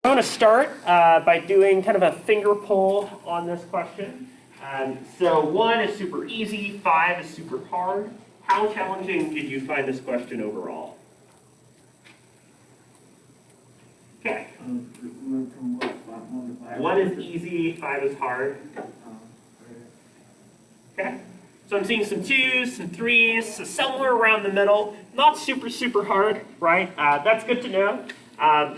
I'm going to start by doing kind of a finger pull on this question. So 1 is super easy, 5 is super hard. How challenging did you find this question overall? Okay. 1 is easy, 5 is hard. Okay. So I'm seeing some 2s, some 3s, so somewhere around the middle. Not super, super hard, right? That's good to know.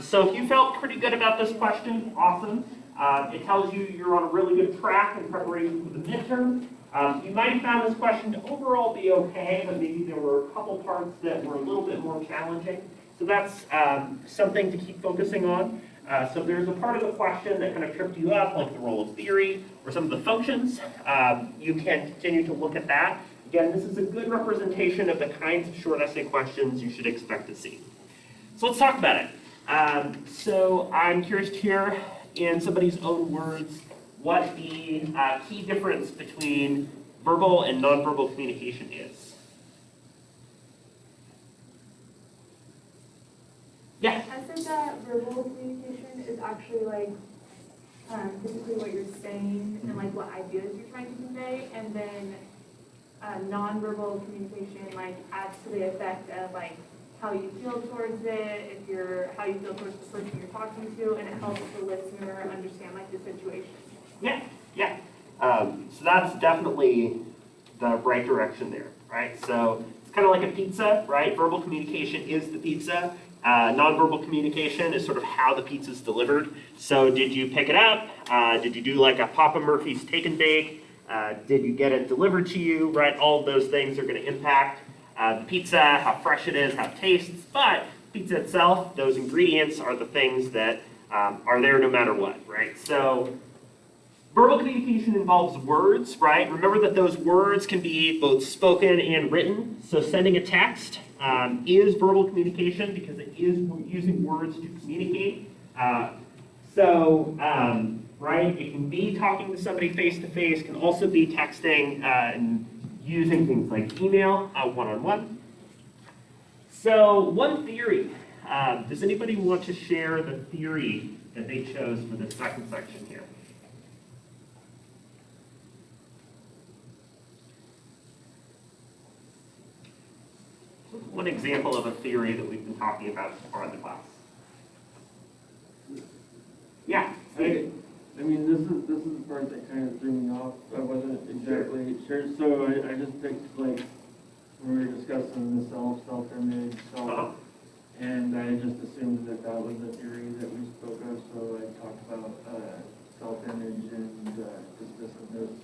So if you felt pretty good about this question, awesome. It tells you you're on a really good track in preparation for the midterm. You might have found this question to overall be okay, but maybe there were a couple parts that were a little bit more challenging. So that's something to keep focusing on. So if there's a part of the question that kind of tripped you up, like the role of theory or some of the functions, you can continue to look at that. Again, this is a good representation of the kinds of short essay questions you should expect to see. So let's talk about it. So I'm curious to hear in somebody's own words what the key difference between verbal and nonverbal communication is. Yeah. I think that verbal communication is actually like typically what you're saying and like what ideas you're trying to convey, and then nonverbal communication like adds to the effect of like how you feel towards it, how you feel towards the person you're talking to, and it helps the listener understand like the situation. Yeah, yeah. So that's definitely the right direction there, right? So it's kind of like a pizza, right? Verbal communication is the pizza. Nonverbal communication is sort of how the pizza is delivered. So did you pick it up? Did you do like a Papa Murphy's take and bake? Did you get it delivered to you, right? All of those things are going to impact the pizza, how fresh it is, how it tastes. But pizza itself, those ingredients are the things that are there no matter what, right? So verbal communication involves words, right? Remember that those words can be both spoken and written. So sending a text is verbal communication because it is using words to communicate. Right, it can be talking to somebody face-to-face, can also be texting and using things like email, one-on-one. So one theory. Does anybody want to share the theory that they chose for the second section here? One example of a theory that we've been talking about so far in the class. Yeah. I mean, this is the part that kind of threw me off. I wasn't exactly sure, so I just picked like we were discussing the self-image, and I just assumed that was the theory that we spoke of. So I talked about self-image and dismissiveness,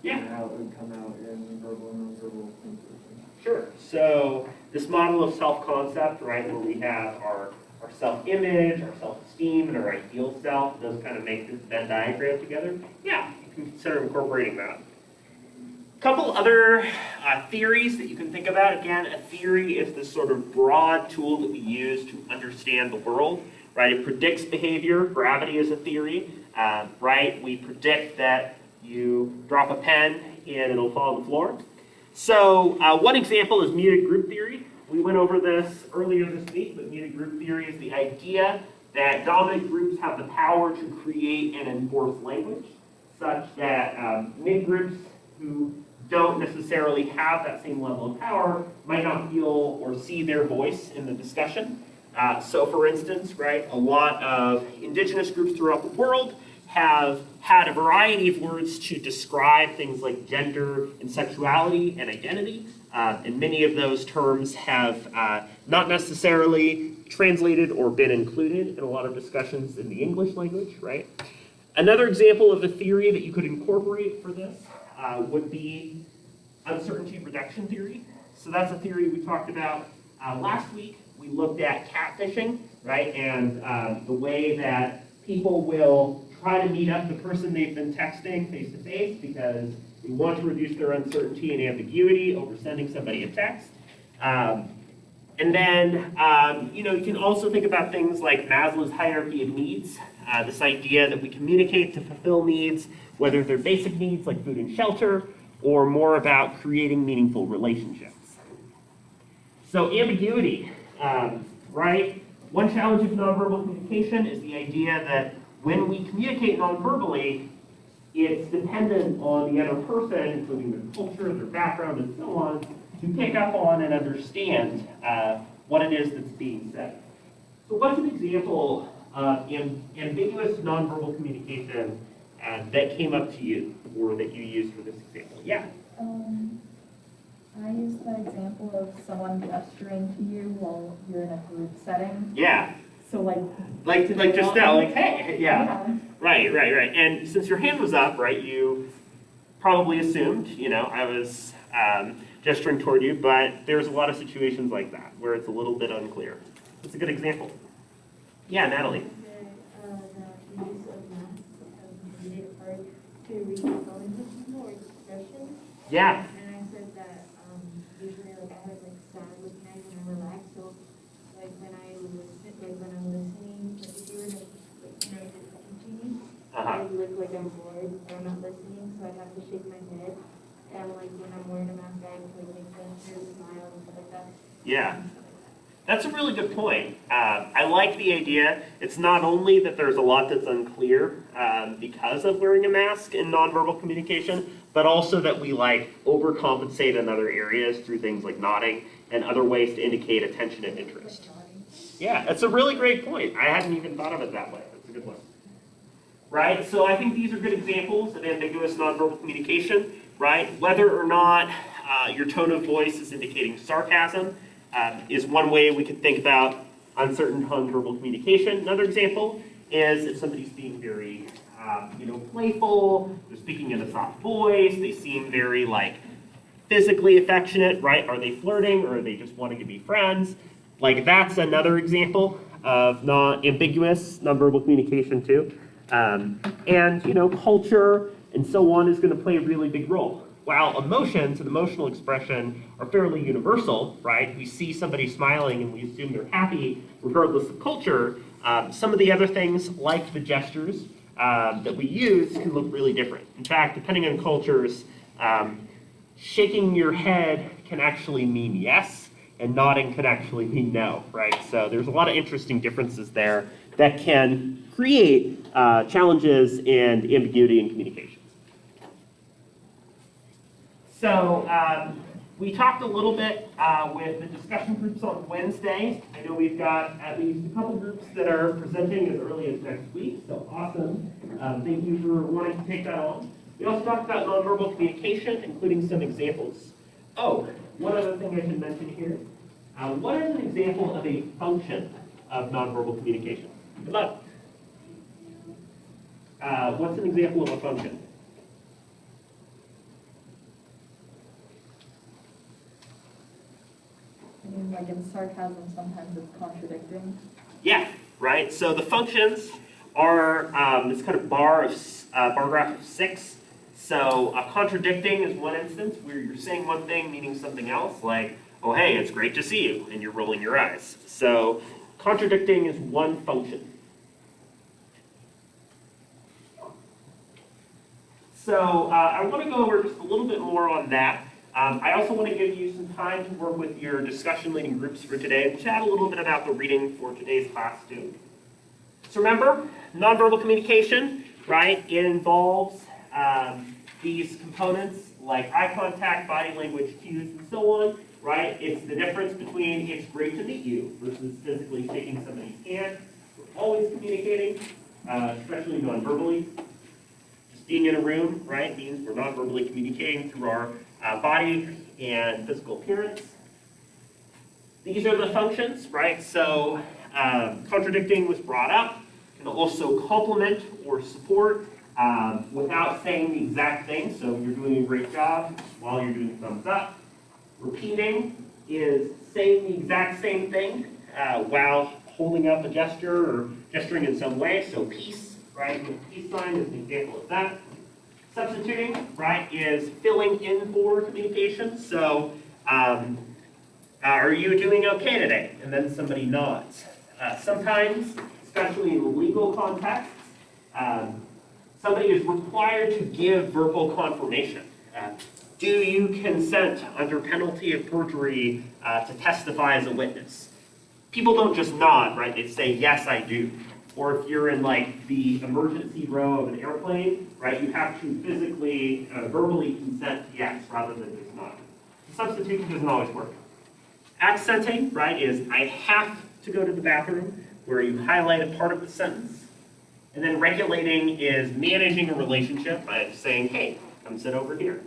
and how it would come out in verbal and nonverbal communication. Sure. So this model of self-concept, right, where we have our self-image, our self-esteem, and our ideal self, those kind of make this Venn diagram together. Yeah, you can consider incorporating that. A couple other theories that you can think about. Again, a theory is this sort of broad tool that we use to understand the world, right? It predicts behavior. Gravity is a theory, right? We predict that you drop a pen and it'll fall on the floor. So one example is muted group theory. We went over this earlier this week, but muted group theory is the idea that dominant groups have the power to create and enforce language, such that mid groups who don't necessarily have that same level of power might not feel or see their voice in the discussion. So for instance, right, a lot of indigenous groups throughout the world have had a variety of words to describe things like gender and sexuality and identity. And many of those terms have not necessarily translated or been included in a lot of discussions in the English language, right? Another example of a theory that you could incorporate for this would be uncertainty reduction theory. So that's a theory we talked about last week. We looked at catfishing, right? And the way that people will try to meet up the person they've been texting face-to-face because they want to reduce their uncertainty and ambiguity over sending somebody a text. And then, you can also think about things like Maslow's hierarchy of needs, this idea that we communicate to fulfill needs, whether they're basic needs like food and shelter, or more about creating meaningful relationships. So ambiguity, right? One challenge of nonverbal communication is the idea that when we communicate nonverbally, it's dependent on the other person, including their culture, their background, and so on, to pick up on and understand what it is that's being said. So what's an example of ambiguous nonverbal communication that came up to you, or that you used for this example? Yeah? I used the example of someone gesturing to you while you're in a group setting. Yeah. So like just now, like, hey, yeah. Right. And since your hand was up, right, you probably assumed, I was gesturing toward you, but there's a lot of situations like that where it's a little bit unclear. It's a good example. Yeah, Natalie. The use of masks has made it hard to read feelings of people or expressions. Yeah. And I said that usually I have sad look hands when I relax. So when I'm listening, if you were to talking to me, I look like I'm bored or I'm not listening, so I have to shake my head. And when I'm wearing a mask, I have to make gestures, smile, and stuff like that. Yeah. That's a really good point. I like the idea. It's not only that there's a lot that's unclear because of wearing a mask in nonverbal communication, but also that we overcompensate in other areas through things like nodding and other ways to indicate attention and interest. Yeah, that's a really great point. I hadn't even thought of it that way. That's a good one. Right, so I think these are good examples of ambiguous nonverbal communication, right? Whether or not your tone of voice is indicating sarcasm, is one way we could think about uncertain nonverbal communication. Another example is if somebody's being very, playful, they're speaking in a soft voice, they seem very physically affectionate, right? Are they flirting or are they just wanting to be friends? That's another example of ambiguous nonverbal communication too. Culture and so on is going to play a really big role. While emotions and emotional expression are fairly universal, right? We see somebody smiling and we assume they're happy regardless of culture. Some of the other things, like the gestures that we use, can look really different. In fact, depending on cultures, shaking your head can actually mean yes, and nodding can actually mean no, right? So there's a lot of interesting differences there that can create challenges and ambiguity in communication. So we talked a little bit with the discussion groups on Wednesday. I know we've got at least a couple groups that are presenting as early as next week, so awesome. Thank you for wanting to take that on. We also talked about nonverbal communication, including some examples. Oh, one other thing I should mention here. What is an example of a function of nonverbal communication? Good luck. What's an example of a function? Like in sarcasm, sometimes it's contradicting. Yeah, right. So the functions are this kind of bar graph of 6. So contradicting is one instance where you're saying one thing meaning something else, like, oh, hey, it's great to see you, and you're rolling your eyes. So contradicting is one function. So I want to go over just a little bit more on that. I also want to give you some time to work with your discussion leading groups for today and chat a little bit about the reading for today's class too. So remember, nonverbal communication, right? It involves these components like eye contact, body language cues, and so on, right? It's the difference between it's great to meet you versus physically shaking somebody's hand. We're always communicating, especially nonverbally. Just being in a room, right, means we're nonverbally communicating through our body and physical appearance. These are the functions, right? So contradicting was brought up. Can also complement or support without saying the exact thing. So you're doing a great job while you're doing thumbs up. Repeating is saying the exact same thing while holding up a gesture or gesturing in some way. So peace, right? With the peace sign is an example of that. Substituting, right, is filling in for communication. So, are you doing okay today? And then somebody nods. Sometimes, especially in legal contexts, somebody is required to give verbal confirmation. Do you consent under penalty of perjury to testify as a witness? people don't just nod, right? They say, yes, I do. Or if you're in like the emergency row of an airplane, right, you have to physically, verbally consent yes rather than just nod. Substitution doesn't always work. Accenting, right, is I have to go to the bathroom, where you highlight a part of the sentence. And then regulating is managing a relationship by saying, hey, come sit over here.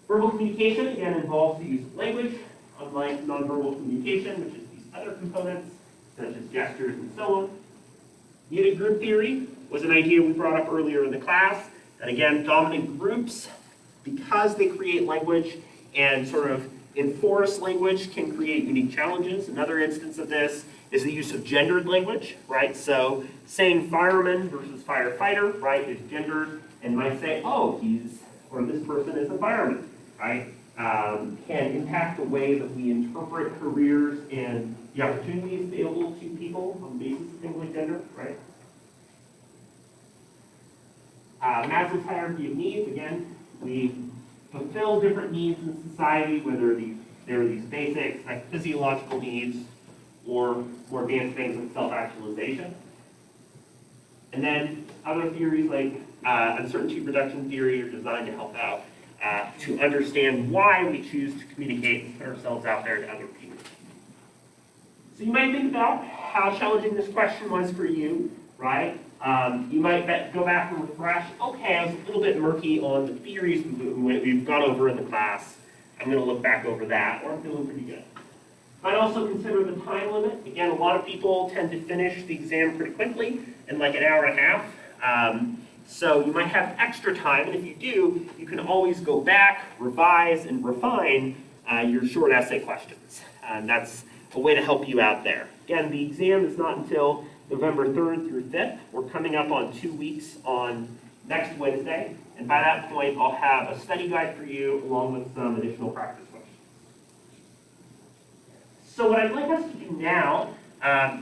Verbal communication, again, involves the use of language, unlike nonverbal communication, which is these other components, such as gestures and so on. Unit group theory was an idea we brought up earlier in the class. And again, dominant groups, because they create language and sort of enforce language, can create unique challenges. Another instance of this is the use of gendered language, right? So saying fireman versus firefighter, right, is gendered, and might say, oh, he's, or this person is a fireman, right? Can impact the way that we interpret careers and the opportunities available to people on the basis of things like gender, right? Maslow's hierarchy of needs, again, we fulfill different needs in society, whether there are these basic like physiological needs or more advanced things like self-actualization. And then other theories like uncertainty reduction theory are designed to help out, to understand why we choose to communicate and put ourselves out there to other people. So you might think about how challenging this question was for you, right? You might go back and refresh, okay, I was a little bit murky on the theories we've gone over in the class. I'm going to look back over that, or I'm feeling pretty good. Might also consider the time limit. Again, a lot of people tend to finish the exam pretty quickly in like an hour and a half. So you might have extra time, and if you do, you can always go back, revise, and refine your short essay questions. That's a way to help you out there. Again, the exam is not until November 3rd through 5th. We're coming up on 2 weeks on next Wednesday, and by that point, I'll have a study guide for you along with some additional practice questions. So what I'd like us to do now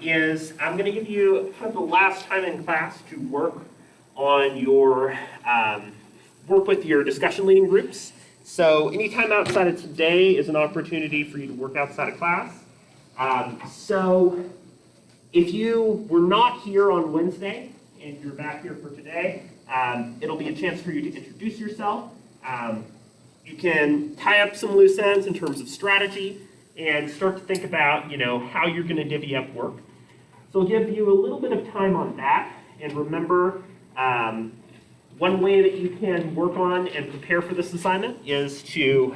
is I'm going to give you kind of the last time in class to work on your, work with your discussion leading groups. So anytime outside of today is an opportunity for you to work outside of class. So if you were not here on Wednesday and you're back here for today, it'll be a chance for you to introduce yourself. You can tie up some loose ends in terms of strategy and start to think about, how you're going to divvy up work. So I'll give you a little bit of time on that. And remember, one way that you can work on and prepare for this assignment is to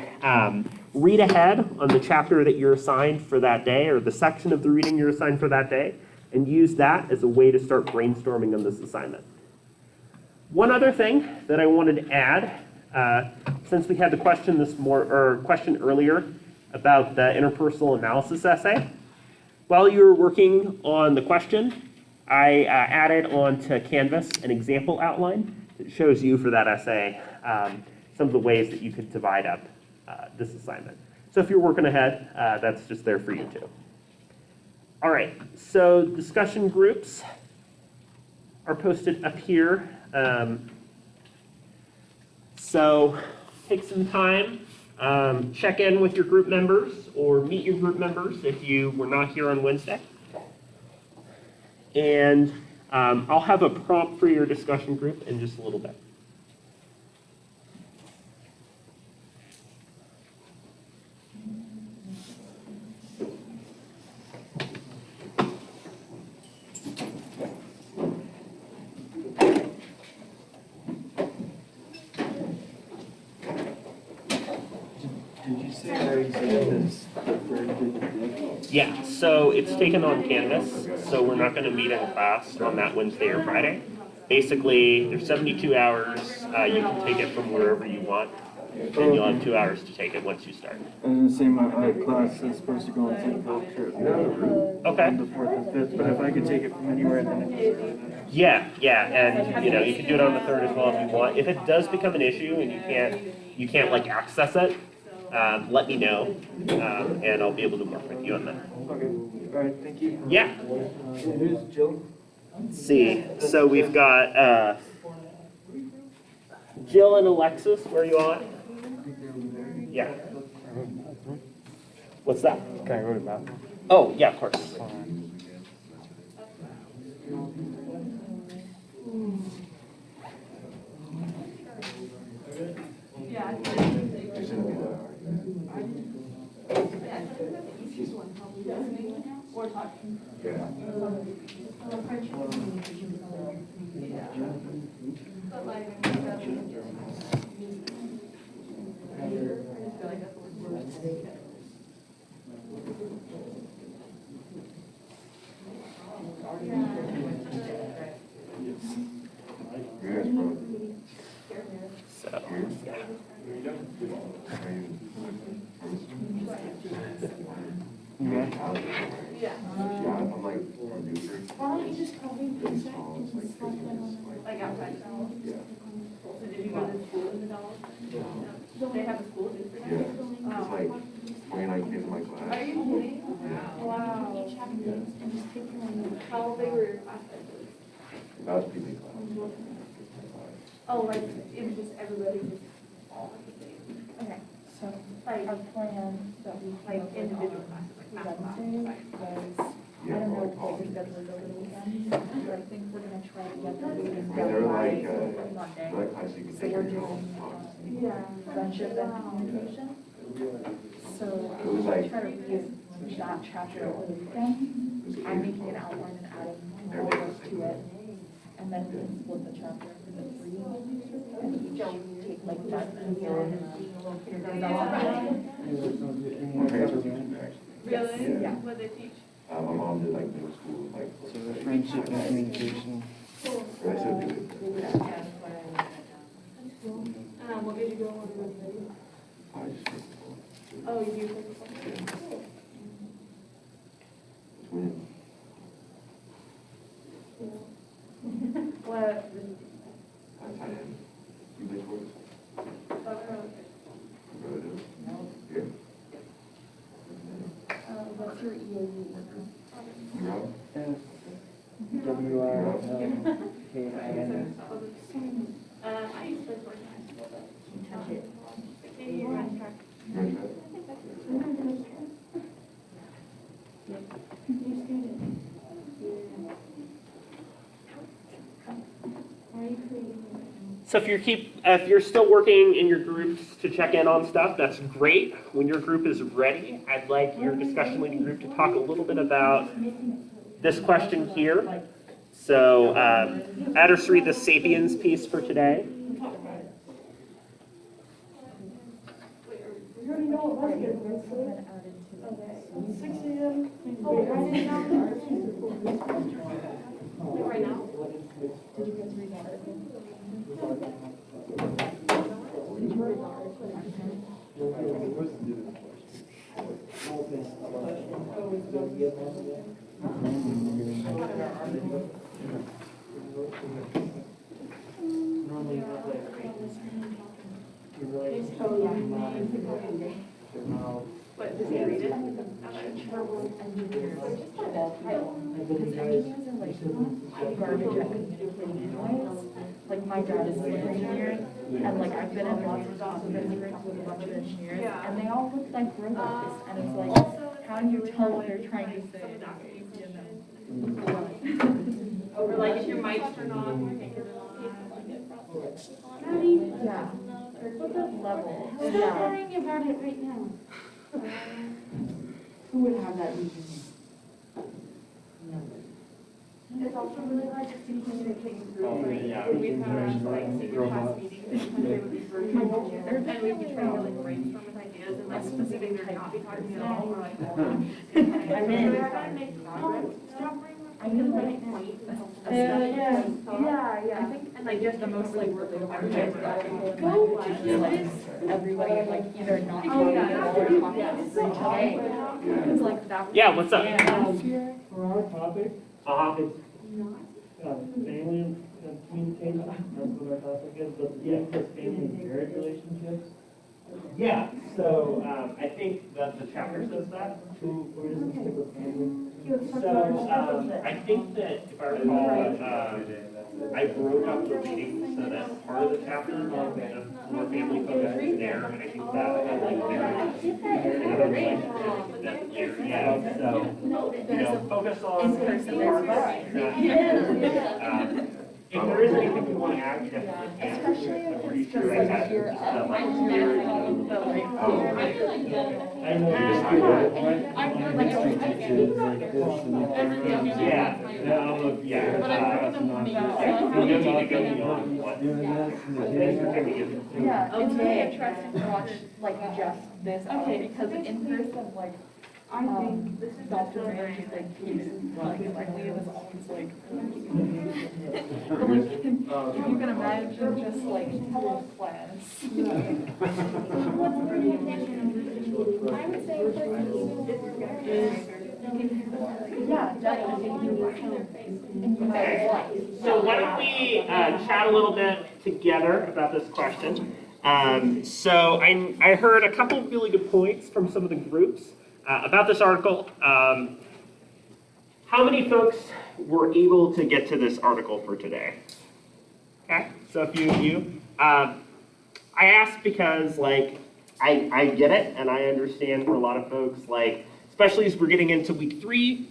read ahead on the chapter that you're assigned for that day, or the section of the reading you're assigned for that day, and use that as a way to start brainstorming on this assignment. One other thing that I wanted to add, since we had the question question earlier about the interpersonal analysis essay, while you were working on the question, I added onto Canvas an example outline that shows you for that essay some of the ways that you could divide up this assignment. So if you're working ahead, that's just there for you too. All right, so discussion groups are posted up here. So take some time, check in with your group members or meet your group members if you were not here on Wednesday. And I'll have a prompt for your discussion group in just a little bit. Did you say our exam is Yeah, so it's taken on Canvas, so we're not going to meet in class on that Wednesday or Friday. Basically, there's 72 hours. You can take it from wherever you want, and you'll have 2 hours to take it once you start. I was gonna say my class is supposed to go on some field trip Okay. on the 4th and 5th, but if I could take it from anywhere, then Yeah, and you can do it on the 3rd as well if you want. If it does become an issue and you can't like access it, let me know, and I'll be able to work with you on that. okay. All right, thank you. Yeah. Who's Jill? Let's see. So we've got Jill and Alexis. Where are you on? Yeah. What's that? Can I go to the bathroom? Oh, yeah, of course. Yeah, I think that's the easiest one, probably listening or talking. Yeah. But like, I just feel like that's the worst. So, yeah. Yeah. I'm like, Why don't you just call me and select them on Like outside Dallas. yeah. So did you go to school in the Dallas? No. They have a school district? Yeah. It's like 29 kids in my class. Are you kidding? Yeah. Wow. each have names and just take them How big were your class sizes? That was pretty big class. Oh, like, it was just everybody just all at the same. Okay, so Like, our plan that we like have individual classes, like math class. Wednesday was, I don't know what your schedule is over the weekend, but I think we're gonna try to get the meetings I mean, they're done by like, Monday. they're like class you can So take we're your doing own. Yeah. friendship and communication. So It was we'll like- try to read that chapter over the weekend. I'm making an outline and adding more work to it. And then we can split the chapter into three, and each take like 5 minutes and figure those out. My parents were teaching there, actually. Really? Yeah. What they teach? My mom did like middle school, like. So the friendship and communication. Or I still do it. What made you go on to the I just think it's cool. Oh, you do physical? Twin. What? I am. You play sports? Relative? Yeah. What's your EAU? You Rob? WRKIN. I used to play sports in high school, but maybe you run track. You run track? So if you're still working in your groups to check in on stuff, that's great. When your group is ready, I'd like your discussion leading group to talk a little bit about this question here. So add us read the Sapiens piece for today. You already know what was good, right? 6 a.m. Oh, write it down. Right now? Did you guys read the article? Normally, What, did you read it? Garbage at anyways. Like my dad is an engineer, and like I've been in lots of jobs with a bunch of engineers, Yeah. and they all look like robots, and it's like, how do you tell what they're trying to say? Or like if your mic's turned on, you can't get it on. Yeah. What's that level? Stop Yeah. worrying about it right now. Who would have that reason? It's also really hard to communicate through, like, when we've had, like, senior class meetings, sometimes they would be virtual, and we'd be trying to, like, brainstorm with ideas, and, like, specific they're not be talking at all, or, like, I mean, we're trying to make progress. Stop worrying. I can like point yeah. I think, and, like, just The most like relatable part Go is just everybody like either not talking or talking for each other. Because like that. Yeah, what's up? For our topic, Uh-huh. it's family and communication, that's what our topic is, but yeah, it's family and marriage relationships. Yeah, so I think that the chapter says that. Where does it stick with family? So I think that if I recall, I broke up the readings so that part of the chapter is more family focused in there, and I think that I like there. And other relationships that later, yeah, so, focus on. If there is anything we want to add, you definitely can. Especially I'm if pretty it's sure just I like had you're stuff up, like I know, yeah, it's really interesting to watch like just this out because in person, like, I think this is Dr. Mary just like keeps like Liam is always like, but like if you can imagine just like hello class. I would say Yeah, definitely. And you know what? So why don't we chat a little bit together about this question. So I heard a couple of really good points from some of the groups about this article. How many folks were able to get to this article for today? Okay, so a few of you. I asked because like I get it and I understand for a lot of folks, like especially as we're getting into week 3,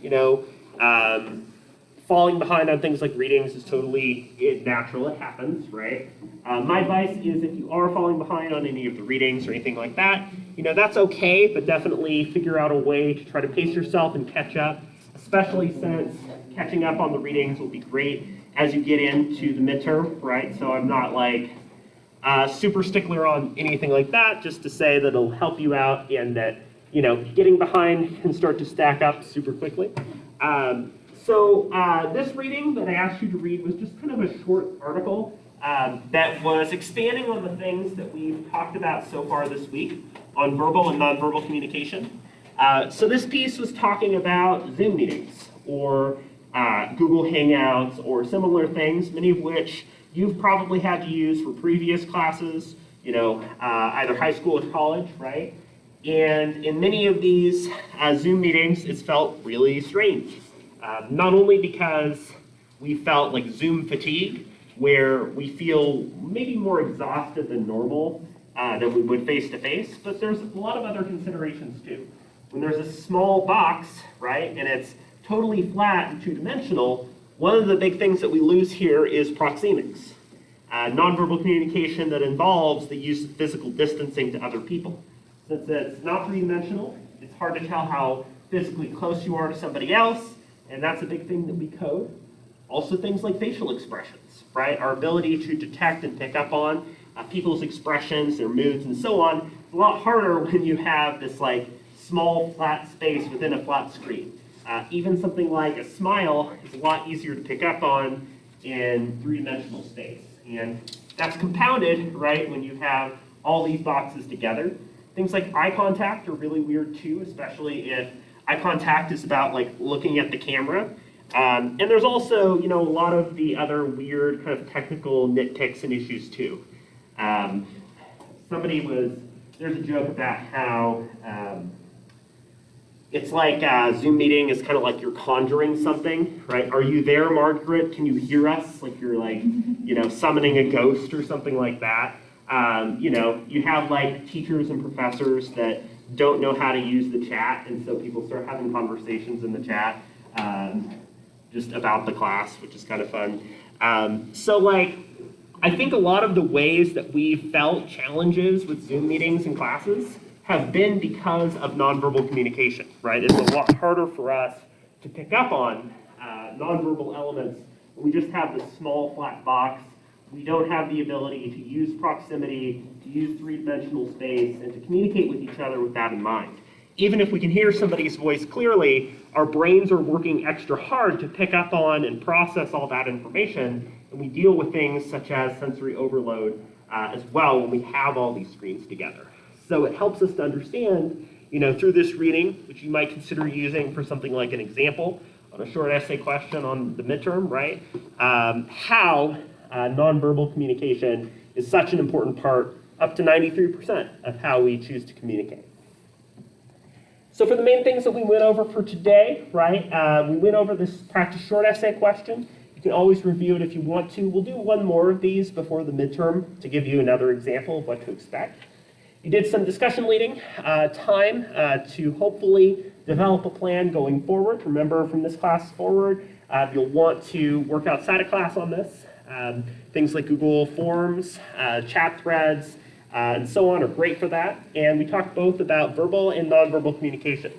falling behind on things like readings is totally natural, it happens, right? My advice is if you are falling behind on any of the readings or anything like that, that's okay, but definitely figure out a way to try to pace yourself and catch up, especially since catching up on the readings will be great as you get into the midterm, right? So I'm not like super stickler on anything like that, just to say that it'll help you out and that, getting behind can start to stack up super quickly. So this reading that I asked you to read was just kind of a short article that was expanding on the things that we've talked about so far this week on verbal and nonverbal communication. So this piece was talking about Zoom meetings or Google Hangouts or similar things, many of which you've probably had to use for previous classes, either high school or college, right? And in many of these Zoom meetings, it's felt really strange. Not only because we felt like Zoom fatigue, where we feel maybe more exhausted than normal than we would face-to-face, but there's a lot of other considerations too. When there's a small box, right, and it's totally flat and two-dimensional, one of the big things that we lose here is proxemics, nonverbal communication that involves the use of physical distancing to other people. Since it's not three-dimensional, it's hard to tell how physically close you are to somebody else, and that's a big thing that we code. Also things like facial expressions, right? Our ability to detect and pick up on people's expressions, their moods, and so on. It's a lot harder when you have this like small flat space within a flat screen. Even something like a smile is a lot easier to pick up on in three-dimensional space. And that's compounded, right, when you have all these boxes together. Things like eye contact are really weird too, especially if eye contact is about like looking at the camera. And there's also, a lot of the other weird kind of technical nitpicks and issues too. There's a joke about how it's like a Zoom meeting is kind of like you're conjuring something, right? Are you there, Margaret? Can you hear us? Like you're like, summoning a ghost or something like that. You have like teachers and professors that don't know how to use the chat, and so people start having conversations in the chat just about the class, which is kind of fun. I think a lot of the ways that we felt challenges with Zoom meetings and classes have been because of nonverbal communication, right? It's a lot harder for us to pick up on nonverbal elements when we just have this small flat box. We don't have the ability to use proximity, to use three-dimensional space, and to communicate with each other with that in mind. Even if we can hear somebody's voice clearly, our brains are working extra hard to pick up on and process all that information, and we deal with things such as sensory overload as well when we have all these screens together. So it helps us to understand, through this reading, which you might consider using for something like an example on a short essay question on the midterm, right? How nonverbal communication is such an important part, up to 93% of how we choose to communicate. So for the main things that we went over for today, right, we went over this practice short essay question, You can always review it if you want to. We'll do one more of these before the midterm to give you another example of what to expect. You did some discussion leading time to hopefully develop a plan going forward. Remember, from this class forward, you'll want to work outside of class on this. Things like Google Forms, chat threads, and so on are great for that. And we talked both about verbal and nonverbal communication.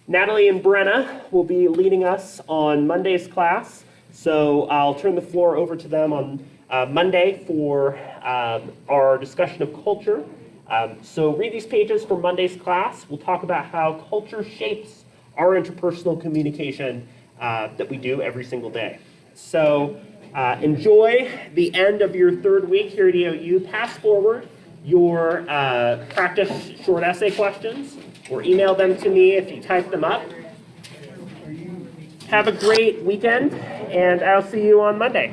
Natalie and Brenna will be leading us on Monday's class. So I'll turn the floor over to them on Monday for our discussion of culture. So read these pages for Monday's class. We'll talk about how culture shapes our interpersonal communication that we do every single day. So enjoy the end of your third week here at EOU. Pass forward your practice short essay questions or email them to me if you type them up. Have a great weekend, and I'll see you on Monday.